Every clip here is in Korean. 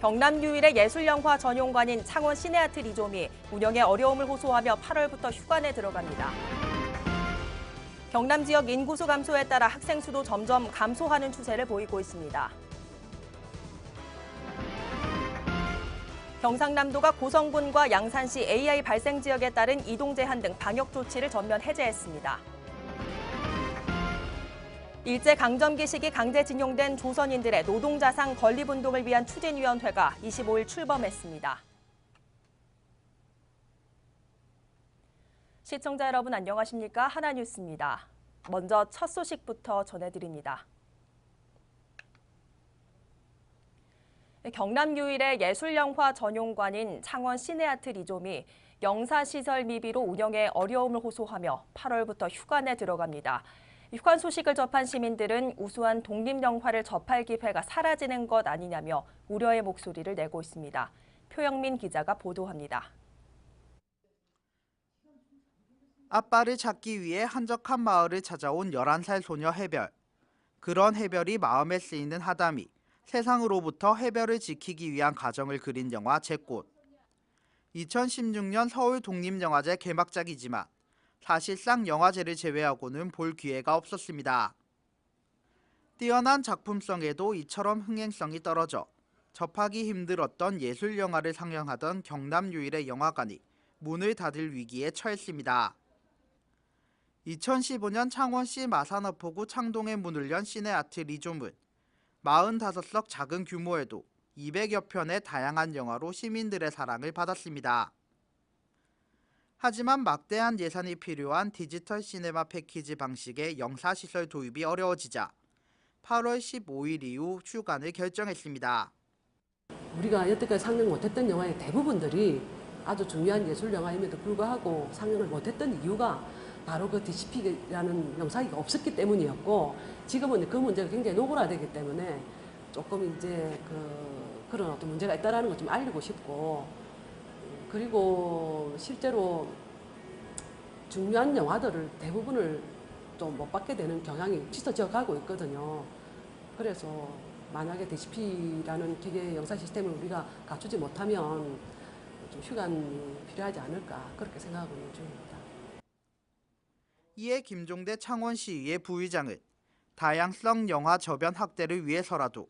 경남 유일의 예술영화 전용관인 창원 시네아트 리좀이 운영에 어려움을 호소하며 8월부터 휴관에 들어갑니다. 경남 지역 인구수 감소에 따라 학생 수도 점점 감소하는 추세를 보이고 있습니다. 경상남도가 고성군과 양산시 AI 발생 지역에 따른 이동 제한 등 방역 조치를 전면 해제했습니다. 일제강점기 시기 강제징용된 조선인들의 노동자상 건립운동을 위한 추진위원회가 25일 출범했습니다. 시청자 여러분 안녕하십니까? 하나뉴스입니다. 먼저 첫 소식부터 전해드립니다. 경남 유일의 예술영화 전용관인 창원 시네아트 리좀이 영사시설 미비로 운영에 어려움을 호소하며 8월부터 휴관에 들어갑니다. 휴관 소식을 접한 시민들은 우수한 독립영화를 접할 기회가 사라지는 것 아니냐며 우려의 목소리를 내고 있습니다. 표영민 기자가 보도합니다. 아빠를 찾기 위해 한적한 마을을 찾아온 11살 소녀 해별. 그런 해별이 마음에 쓰이는 하담이 세상으로부터 해별을 지키기 위한 가정을 그린 영화 제꽃. 2016년 서울 독립영화제 개막작이지만 사실상 영화제를 제외하고는 볼 기회가 없었습니다. 뛰어난 작품성에도 이처럼 흥행성이 떨어져 접하기 힘들었던 예술영화를 상영하던 경남 유일의 영화관이 문을 닫을 위기에 처했습니다. 2015년 창원시 마산어포구 창동에 문을 연 시네아트 리좀은 45석 작은 규모에도 200여 편의 다양한 영화로 시민들의 사랑을 받았습니다. 하지만 막대한 예산이 필요한 디지털 시네마 패키지 방식의 영사시설 도입이 어려워지자 8월 15일 이후 휴관을 결정했습니다. 우리가 여태까지 상영 못했던 영화의 대부분들이 아주 중요한 예술 영화임에도 불구하고 상영을 못했던 이유가 바로 그 DCP라는 영상이 없었기 때문이었고, 지금은 그 문제가 굉장히 노골화되기 때문에 조금 이제 그런 어떤 문제가 있다는 걸 좀 알리고 싶고, 그리고 실제로 중요한 영화들을 대부분을 좀 못 받게 되는 경향이 짙어져 가고 있거든요. 그래서 만약에 DCP라는 기계 영상 시스템을 우리가 갖추지 못하면 좀 휴관이 필요하지 않을까 그렇게 생각하고 있는 중입니다. 이에 김종대 창원시의회 부의장은 다양성 영화 저변 확대를 위해서라도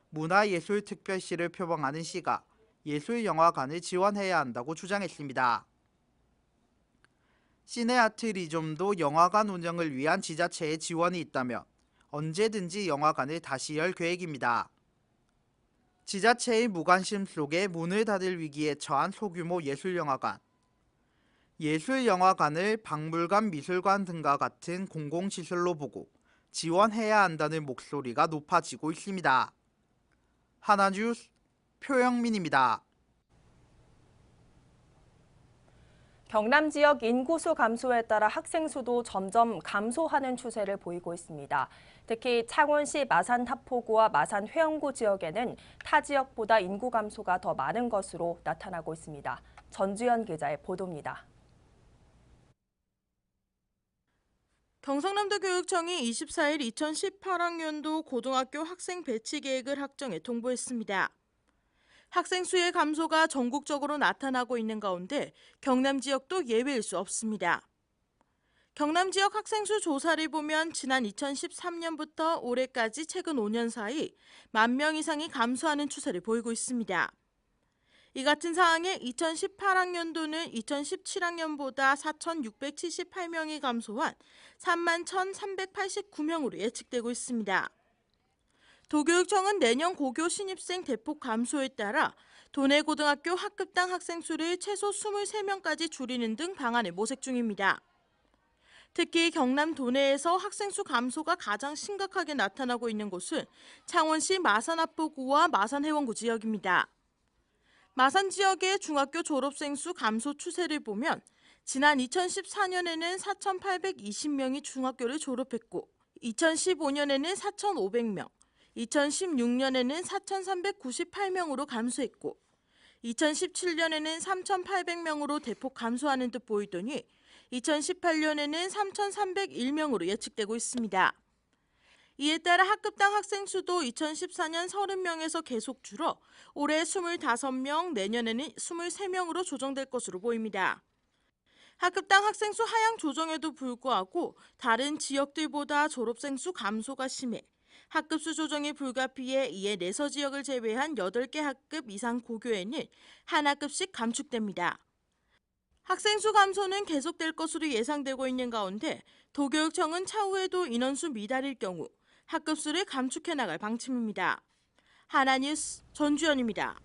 문화예술특별시를 표방하는 시가 예술영화관을 지원해야 한다고 주장했습니다. 시네아트 리좀도 영화관 운영을 위한 지자체의 지원이 있다면 언제든지 영화관을 다시 열 계획입니다. 지자체의 무관심 속에 문을 닫을 위기에 처한 소규모 예술영화관. 예술영화관을 박물관, 미술관 등과 같은 공공시설로 보고 지원해야 한다는 목소리가 높아지고 있습니다. 하나뉴스 표영민입니다. 경남 지역 인구수 감소에 따라 학생 수도 점점 감소하는 추세를 보이고 있습니다. 특히 창원시 마산 하포구와 마산 회원구 지역에는 타 지역보다 인구 감소가 더 많은 것으로 나타나고 있습니다. 전주현 기자의 보도입니다. 경상남도 교육청이 24일 2018학년도 고등학교 학생 배치 계획을 학정에 통보했습니다. 학생 수의 감소가 전국적으로 나타나고 있는 가운데 경남 지역도 예외일 수 없습니다. 경남 지역 학생 수 조사를 보면 지난 2013년부터 올해까지 최근 5년 사이 10,000명 이상이 감소하는 추세를 보이고 있습니다. 이 같은 사항에 2018학년도는 2017학년보다 4,678명이 감소한 31,389명으로 예측되고 있습니다. 도교육청은 내년 고교 신입생 대폭 감소에 따라 도내 고등학교 학급당 학생 수를 최소 23명까지 줄이는 등 방안을 모색 중입니다. 특히 경남 도내에서 학생 수 감소가 가장 심각하게 나타나고 있는 곳은 창원시 마산하포구와 마산해원구 지역입니다. 마산 지역의 중학교 졸업생 수 감소 추세를 보면 지난 2014년에는 4,820명이 중학교를 졸업했고 2015년에는 4,500명, 2016년에는 4,398명으로 감소했고 2017년에는 3,800명으로 대폭 감소하는 듯 보이더니 2018년에는 3,301명으로 예측되고 있습니다. 이에 따라 학급당 학생 수도 2014년 30명에서 계속 줄어 올해 25명, 내년에는 23명으로 조정될 것으로 보입니다. 학급당 학생 수 하향 조정에도 불구하고 다른 지역들보다 졸업생 수 감소가 심해 학급수 조정이 불가피해 이에 내서 지역을 제외한 8개 학급 이상 고교에는 한 학급씩 감축됩니다. 학생 수 감소는 계속될 것으로 예상되고 있는 가운데 도교육청은 차후에도 인원수 미달일 경우 학급수를 감축해 나갈 방침입니다. 하나뉴스 전주연입니다.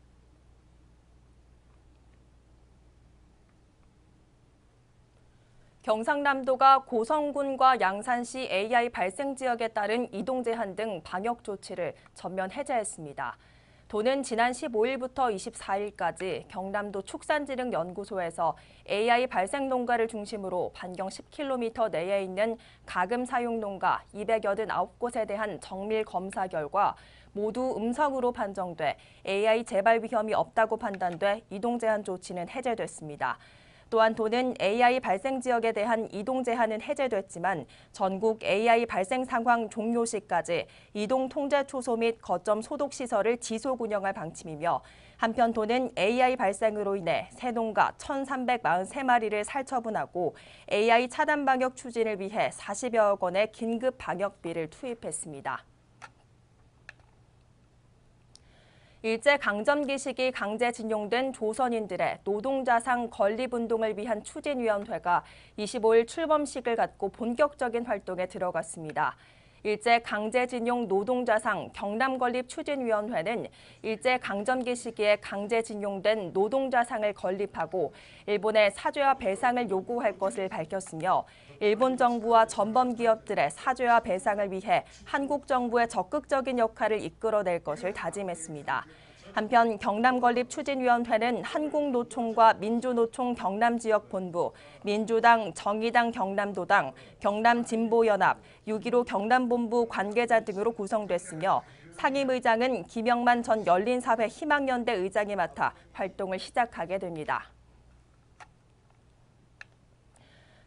경상남도가 고성군과 양산시 AI 발생 지역에 따른 이동 제한 등 방역 조치를 전면 해제했습니다. 도는 지난 15일부터 24일까지 경남도 축산진흥연구소에서 AI 발생 농가를 중심으로 반경 10km 내에 있는 가금 사용 농가 289곳에 대한 정밀 검사 결과 모두 음성으로 판정돼 AI 재발 위험이 없다고 판단돼 이동 제한 조치는 해제됐습니다. 또한 도는 AI 발생 지역에 대한 이동 제한은 해제됐지만 전국 AI 발생 상황 종료 시까지 이동 통제 초소 및 거점 소독 시설을 지속 운영할 방침이며 한편 도는 AI 발생으로 인해 새농가 1,343마리를 살처분하고 AI 차단 방역 추진을 위해 40여억 원의 긴급 방역비를 투입했습니다. 일제강점기 시기 강제징용된 조선인들의 노동자상 건립운동을 위한 추진위원회가 25일 출범식을 갖고 본격적인 활동에 들어갔습니다. 일제강제징용 노동자상 경남건립추진위원회는 일제강점기 시기에 강제징용된 노동자상을 건립하고 일본에 사죄와 배상을 요구할 것을 밝혔으며 일본 정부와 전범 기업들의 사죄와 배상을 위해 한국 정부의 적극적인 역할을 이끌어낼 것을 다짐했습니다. 한편 경남건립추진위원회는 한국노총과 민주노총 경남지역본부, 민주당, 정의당 경남도당, 경남진보연합, 6.15 경남본부 관계자 등으로 구성됐으며 상임의장은 김영만 전 열린사회 희망연대 의장이 맡아 활동을 시작하게 됩니다.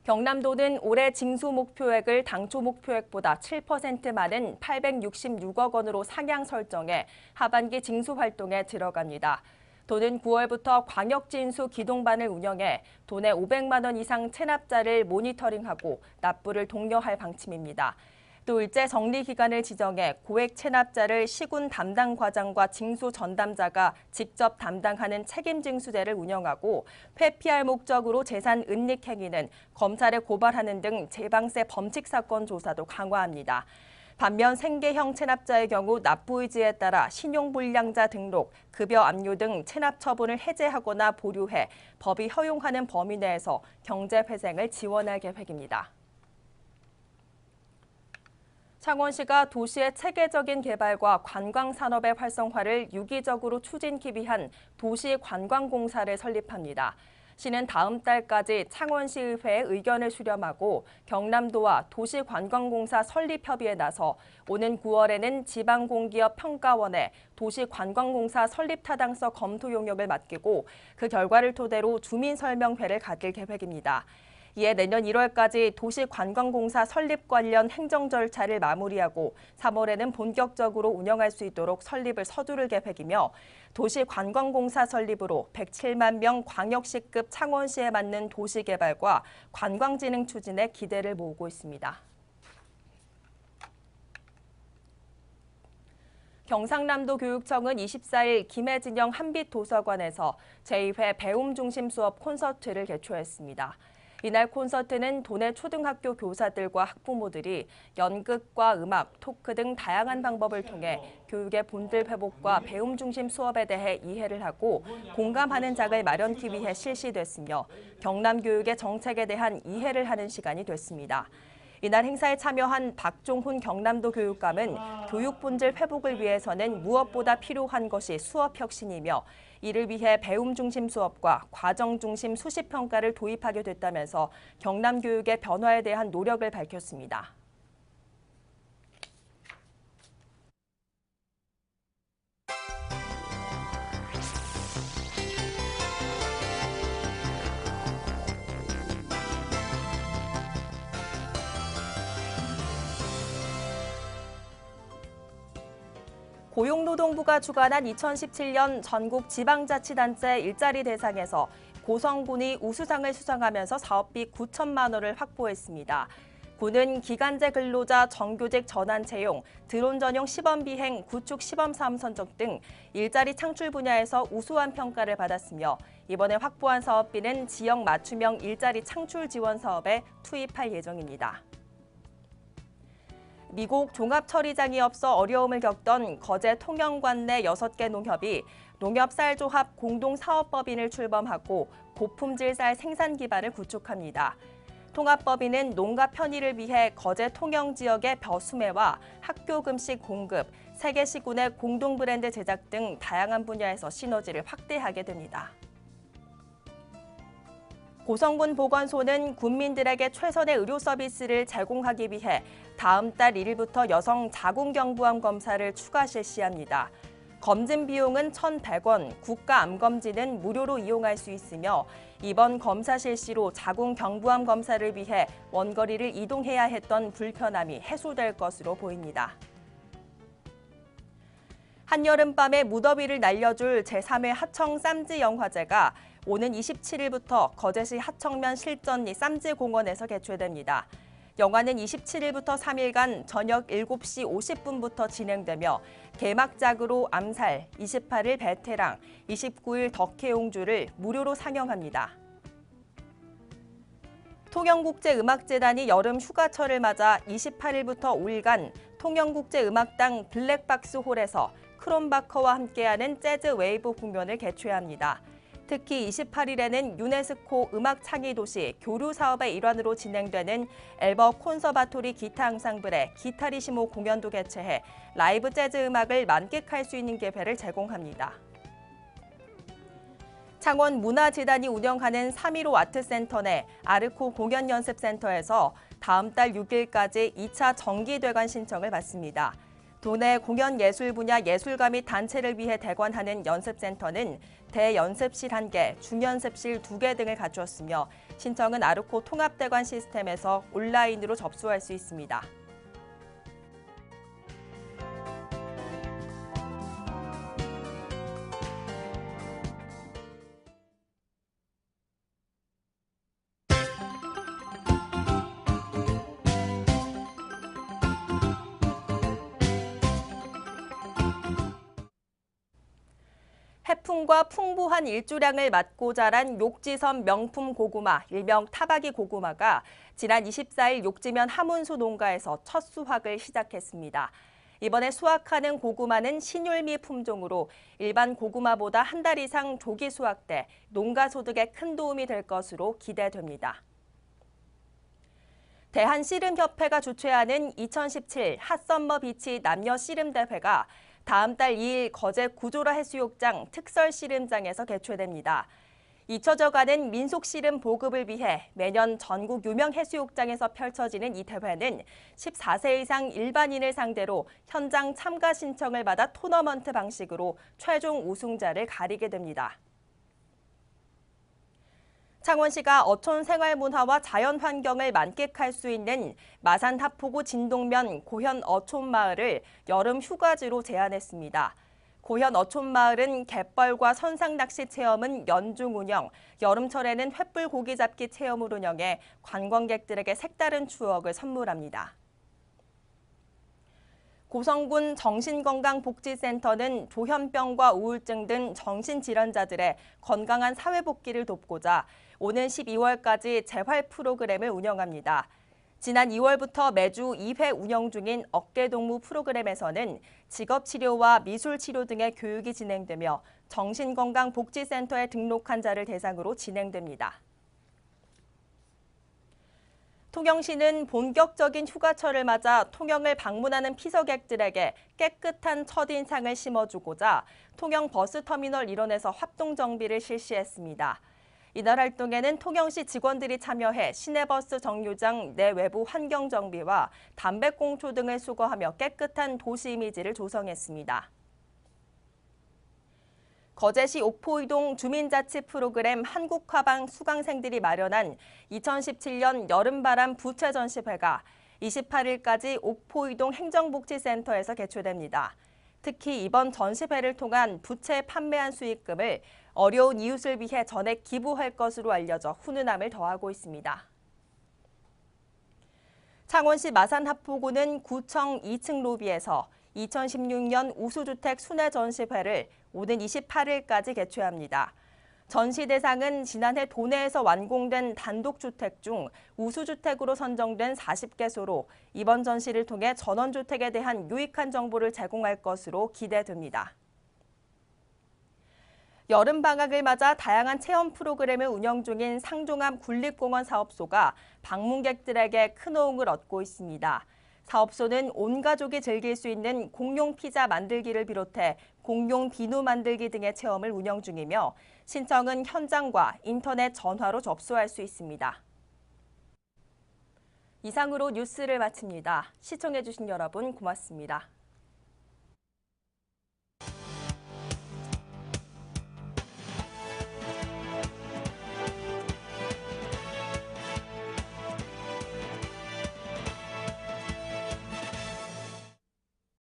경남도는 올해 징수 목표액을 당초 목표액보다 7% 많은 866억 원으로 상향 설정해 하반기 징수 활동에 들어갑니다. 도는 9월부터 광역진수 기동반을 운영해 도내 500만 원 이상 체납자를 모니터링하고 납부를 독려할 방침입니다. 또 일제 정리 기간을 지정해 고액 체납자를 시군 담당 과장과 징수 전담자가 직접 담당하는 책임 징수제를 운영하고 회피할 목적으로 재산 은닉 행위는 검찰에 고발하는 등 재방세 범칙 사건 조사도 강화합니다. 반면 생계형 체납자의 경우 납부 의지에 따라 신용불량자 등록, 급여 압류 등 체납 처분을 해제하거나 보류해 법이 허용하는 범위 내에서 경제회생을 지원할 계획입니다. 창원시가 도시의 체계적인 개발과 관광산업의 활성화를 유기적으로 추진하기 위한 도시관광공사를 설립합니다. 시는 다음 달까지 창원시의회의 의견을 수렴하고 경남도와 도시관광공사 설립협의에 나서 오는 9월에는 지방공기업 평가원에 도시관광공사 설립 타당성 검토 용역을 맡기고 그 결과를 토대로 주민설명회를 가질 계획입니다. 이에 내년 1월까지 도시관광공사 설립 관련 행정 절차를 마무리하고 3월에는 본격적으로 운영할 수 있도록 설립을 서두를 계획이며 도시관광공사 설립으로 107만 명 광역시급 창원시에 맞는 도시개발과 관광진흥 추진에 기대를 모으고 있습니다. 경상남도 교육청은 24일 김해진영 한빛도서관에서 제2회 배움 중심 수업 콘서트를 개최했습니다. 이날 콘서트는 도내 초등학교 교사들과 학부모들이 연극과 음악, 토크 등 다양한 방법을 통해 교육의 본질 회복과 배움 중심 수업에 대해 이해를 하고 공감하는 장을 마련하기 위해 실시됐으며 경남 교육의 정책에 대한 이해를 하는 시간이 됐습니다. 이날 행사에 참여한 박종훈 경남도 교육감은 교육 본질 회복을 위해서는 무엇보다 필요한 것이 수업 혁신이며 이를 위해 배움 중심 수업과 과정 중심 수시 평가를 도입하게 됐다면서 경남 교육의 변화에 대한 노력을 밝혔습니다. 고용노동부가 주관한 2017년 전국 지방자치단체 일자리 대상에서 고성군이 우수상을 수상하면서 사업비 9천만 원을 확보했습니다. 군은 기간제 근로자 정규직 전환 채용, 드론 전용 시범 비행, 구축 시범 사업 선정 등 일자리 창출 분야에서 우수한 평가를 받았으며 이번에 확보한 사업비는 지역 맞춤형 일자리 창출 지원 사업에 투입할 예정입니다. 미국 종합처리장이 없어 어려움을 겪던 거제 통영관 내 6개 농협이 농협쌀조합 공동사업법인을 출범하고 고품질 쌀 생산 기반을 구축합니다. 통합법인은 농가 편의를 위해 거제 통영 지역의 벼수매와 학교 급식 공급, 세계 시군의 공동 브랜드 제작 등 다양한 분야에서 시너지를 확대하게 됩니다. 고성군 보건소는 군민들에게 최선의 의료 서비스를 제공하기 위해 다음 달 1일부터 여성 자궁경부암 검사를 추가 실시합니다. 검진 비용은 1,100원, 국가암검진은 무료로 이용할 수 있으며 이번 검사 실시로 자궁경부암 검사를 위해 원거리를 이동해야 했던 불편함이 해소될 것으로 보입니다. 한여름밤에 무더위를 날려줄 제3회 하청 쌈지 영화제가 오는 27일부터 거제시 하청면 실전리 쌈지공원에서 개최됩니다. 영화는 27일부터 3일간 저녁 7시 50분부터 진행되며 개막작으로 암살, 28일 베테랑, 29일 덕혜옹주를 무료로 상영합니다. 통영국제음악재단이 여름 휴가철을 맞아 28일부터 5일간 통영국제음악당 블랙박스 홀에서 크롬바커와 함께하는 재즈 웨이브 공연을 개최합니다. 특히 28일에는 유네스코 음악창의도시 교류 사업의 일환으로 진행되는 엘버 콘서바토리 기타 앙상블의 기타리시모 공연도 개최해 라이브 재즈 음악을 만끽할 수 있는 기회를 제공합니다. 창원 문화재단이 운영하는 3.15 아트센터 내 아르코 공연연습센터에서 다음 달 6일까지 2차 정기대관 신청을 받습니다. 도내 공연 예술 분야 예술가 및 단체를 위해 대관하는 연습센터는 대연습실 1개, 중연습실 2개 등을 갖추었으며 신청은 아르코 통합대관 시스템에서 온라인으로 접수할 수 있습니다. 해풍과 풍부한 일조량을 맞고 자란 욕지섬 명품 고구마, 일명 타박이 고구마가 지난 24일 욕지면 하문수 농가에서 첫 수확을 시작했습니다. 이번에 수확하는 고구마는 신율미 품종으로 일반 고구마보다 한 달 이상 조기 수확돼 농가 소득에 큰 도움이 될 것으로 기대됩니다. 대한씨름협회가 주최하는 2017 핫썸머 비치 남녀 씨름대회가 다음 달 2일 거제 구조라 해수욕장 특설 씨름장에서 개최됩니다. 잊혀져가는 민속 씨름 보급을 위해 매년 전국 유명 해수욕장에서 펼쳐지는 이 대회는 14세 이상 일반인을 상대로 현장 참가 신청을 받아 토너먼트 방식으로 최종 우승자를 가리게 됩니다. 창원시가 어촌 생활문화와 자연환경을 만끽할 수 있는 마산 하포구 진동면 고현 어촌마을을 여름 휴가지로 제안했습니다. 고현 어촌마을은 갯벌과 선상낚시 체험은 연중 운영, 여름철에는 횃불 고기 잡기 체험을 운영해 관광객들에게 색다른 추억을 선물합니다. 고성군 정신건강복지센터는 조현병과 우울증 등 정신질환자들의 건강한 사회복귀를 돕고자 오는 12월까지 재활 프로그램을 운영합니다. 지난 2월부터 매주 2회 운영 중인 어깨동무 프로그램에서는 직업치료와 미술치료 등의 교육이 진행되며 정신건강복지센터에 등록한 자를 대상으로 진행됩니다. 통영시는 본격적인 휴가철을 맞아 통영을 방문하는 피서객들에게 깨끗한 첫인상을 심어주고자 통영 버스터미널 일원에서 합동 정비를 실시했습니다. 이날 활동에는 통영시 직원들이 참여해 시내버스 정류장 내외부 환경 정비와 담배꽁초 등을 수거하며 깨끗한 도시 이미지를 조성했습니다. 거제시 옥포이동 주민자치 프로그램 한국화방 수강생들이 마련한 2017년 여름바람 부채전시회가 28일까지 옥포이동 행정복지센터에서 개최됩니다. 특히 이번 전시회를 통한 부채 판매한 수익금을 어려운 이웃을 위해 전액 기부할 것으로 알려져 훈훈함을 더하고 있습니다. 창원시 마산하포구는 구청 2층 로비에서 2016년 우수주택 순회 전시회를 오는 28일까지 개최합니다. 전시 대상은 지난해 도내에서 완공된 단독주택 중 우수주택으로 선정된 40개소로 이번 전시를 통해 전원주택에 대한 유익한 정보를 제공할 것으로 기대됩니다. 여름방학을 맞아 다양한 체험 프로그램을 운영 중인 상종암 군립공원 사업소가 방문객들에게 큰 호응을 얻고 있습니다. 사업소는 온 가족이 즐길 수 있는 공룡 피자 만들기를 비롯해 공룡 비누 만들기 등의 체험을 운영 중이며 신청은 현장과 인터넷 전화로 접수할 수 있습니다. 이상으로 뉴스를 마칩니다. 시청해주신 여러분 고맙습니다.